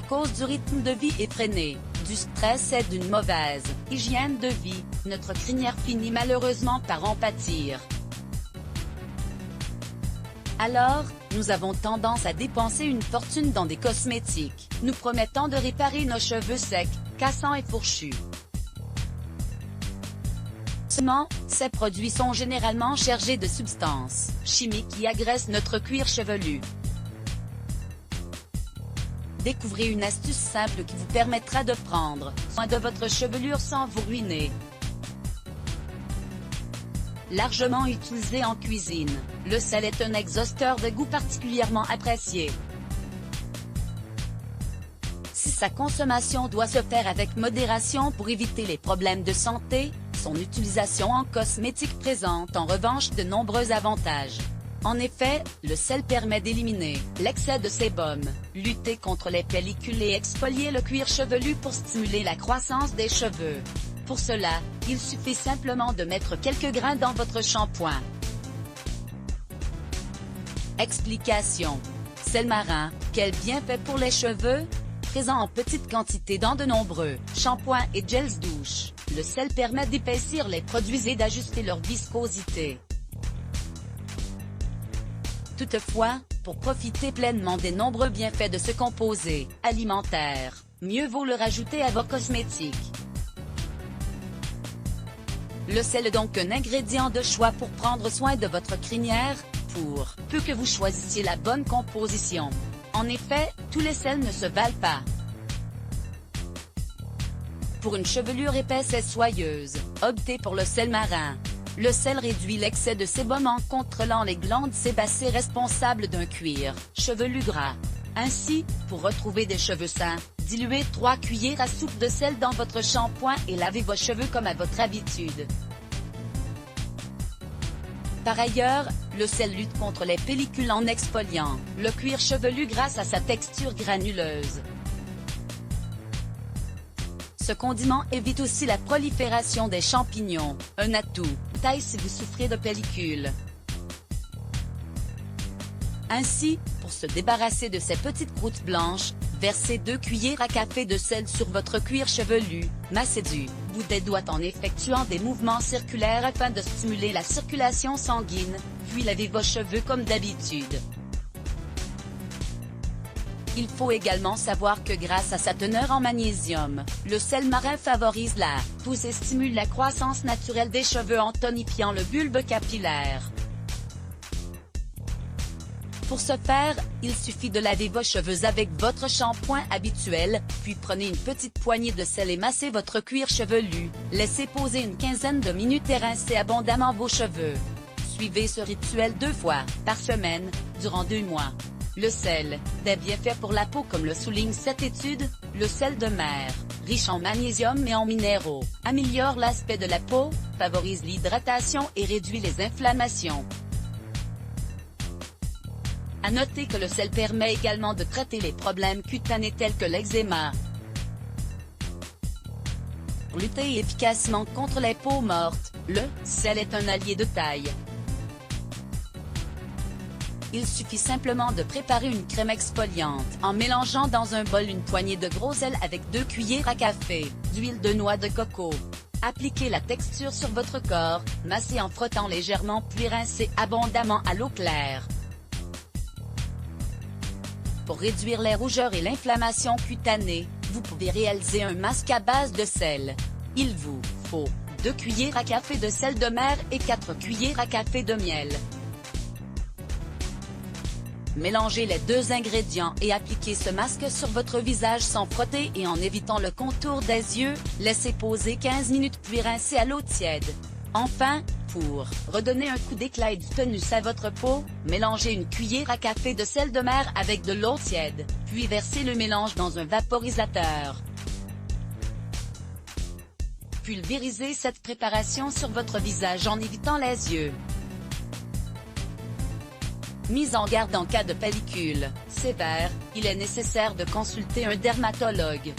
cause du rythme de vie effréné, du stress et d'une mauvaise hygiène de vie, notre crinière finit malheureusement par en pâtir. Alors, nous avons tendance à dépenser une fortune dans des cosmétiques, nous promettant de réparer nos cheveux secs, cassants et fourchus. Seulement, ces produits sont généralement chargés de substances chimiques qui agressent notre cuir chevelu. Découvrez une astuce simple qui vous permettra de prendre soin de votre chevelure sans vous ruiner. Largement utilisé en cuisine, le sel est un exhausteur de goût particulièrement apprécié. Si sa consommation doit se faire avec modération pour éviter les problèmes de santé, son utilisation en cosmétique présente en revanche de nombreux avantages. En effet, le sel permet d'éliminer l'excès de sébum, lutter contre les pellicules et exfolier le cuir chevelu pour stimuler la croissance des cheveux. Pour cela, il suffit simplement de mettre quelques grains dans votre shampoing. Explication. Sel marin, quel bienfait pour les cheveux? Présent en petite quantité dans de nombreux shampoings et gels douche, le sel permet d'épaissir les produits et d'ajuster leur viscosité. Toutefois, pour profiter pleinement des nombreux bienfaits de ce composé alimentaire, mieux vaut le rajouter à vos cosmétiques. Le sel est donc un ingrédient de choix pour prendre soin de votre crinière, pour peu que vous choisissiez la bonne composition. En effet, tous les sels ne se valent pas. Pour une chevelure épaisse et soyeuse, optez pour le sel marin. Le sel réduit l'excès de sébum en contrôlant les glandes sébacées responsables d'un cuir chevelu gras. Ainsi, pour retrouver des cheveux sains, diluez 3 cuillères à soupe de sel dans votre shampoing et lavez vos cheveux comme à votre habitude. Par ailleurs, le sel lutte contre les pellicules en exfoliant le cuir chevelu grâce à sa texture granuleuse. Ce condiment évite aussi la prolifération des champignons, un atout taille si vous souffrez de pellicules. Ainsi, pour se débarrasser de ces petites croûtes blanches, versez 2 cuillères à café de sel sur votre cuir chevelu, massez du bout des doigts en effectuant des mouvements circulaires afin de stimuler la circulation sanguine, puis lavez vos cheveux comme d'habitude. Il faut également savoir que grâce à sa teneur en magnésium, le sel marin favorise la pousse et stimule la croissance naturelle des cheveux en tonifiant le bulbe capillaire. Pour ce faire, il suffit de laver vos cheveux avec votre shampoing habituel, puis prenez une petite poignée de sel et massez votre cuir chevelu, laissez poser une quinzaine de minutes et rincez abondamment vos cheveux. Suivez ce rituel 2 fois par semaine, durant 2 mois. Le sel, des bienfaits pour la peau comme le souligne cette étude, le sel de mer, riche en magnésium et en minéraux, améliore l'aspect de la peau, favorise l'hydratation et réduit les inflammations. À noter que le sel permet également de traiter les problèmes cutanés tels que l'eczéma. Pour lutter efficacement contre les peaux mortes, le sel est un allié de taille. Il suffit simplement de préparer une crème exfoliante en mélangeant dans un bol une poignée de gros sel avec 2 cuillères à café d'huile de noix de coco. Appliquez la texture sur votre corps, massez en frottant légèrement puis rincez abondamment à l'eau claire. Pour réduire les rougeurs et l'inflammation cutanée, vous pouvez réaliser un masque à base de sel. Il vous faut 2 cuillères à café de sel de mer et 4 cuillères à café de miel. Mélangez les 2 ingrédients et appliquez ce masque sur votre visage sans frotter et en évitant le contour des yeux, laissez poser 15 minutes puis rincez à l'eau tiède. Enfin, pour redonner un coup d'éclat et du tonus à votre peau, mélangez une cuillère à café de sel de mer avec de l'eau tiède, puis versez le mélange dans un vaporisateur. Pulvérisez cette préparation sur votre visage en évitant les yeux. Mise en garde en cas de pellicule sévère, il est nécessaire de consulter un dermatologue.